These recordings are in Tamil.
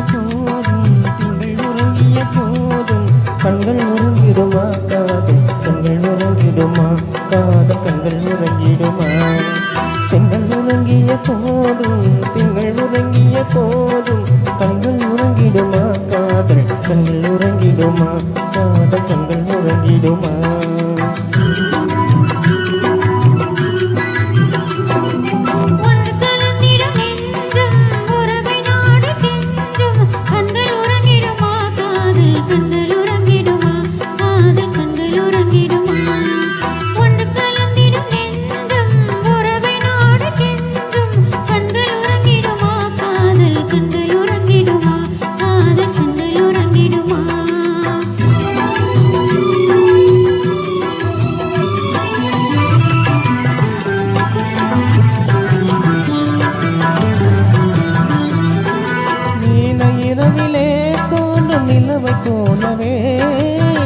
போதும் திங்கள் உறங்கிய போதும் கண்கள் உறங்கிடுமா காதல் கண்கள் உறங்கிடுமா காதல் கண்கள் உறங்கிடுமா திங்கள் உறங்கிய போதும் திங்கள் உறங்கிய போதும் கண்கள் உறங்கிடுமா காதல் கண்கள் உறங்கிடுமா காதல் கண்கள் உறங்கிடுமா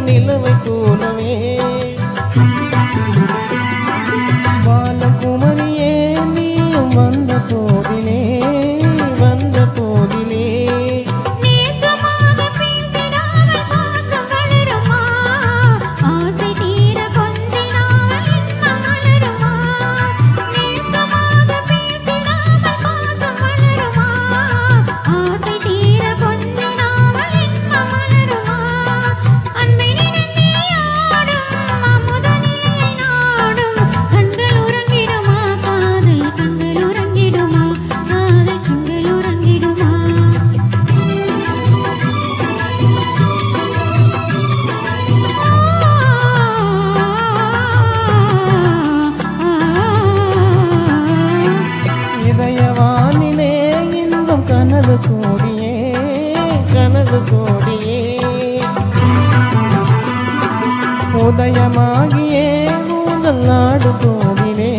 நிலவை போலவே பாலகுமரியே நீயும் வந்த போதிலே கனவு கோடியே உதயமாகியே முதல் ஆடு போதிலே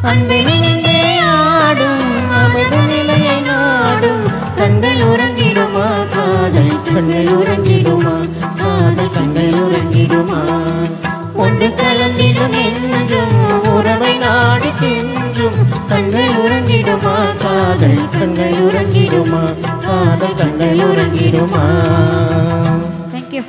அன்பினிலே ஆடும் அமது நிலையை நாடும் கண்கள் உறங்கிடுமா காதல் கண்கள் உறங்கிடுமா காதல் கண்கள் உறங்கிடுமா ஒன்று கலந்திடும் என்றும் உறவை நாடி சென்றும் கண்கள் உறங்கிடுமா காதல் கண்கள் உறங்கிடுமா காதல் கண்கள் உறங்கிடுமா. Thank you.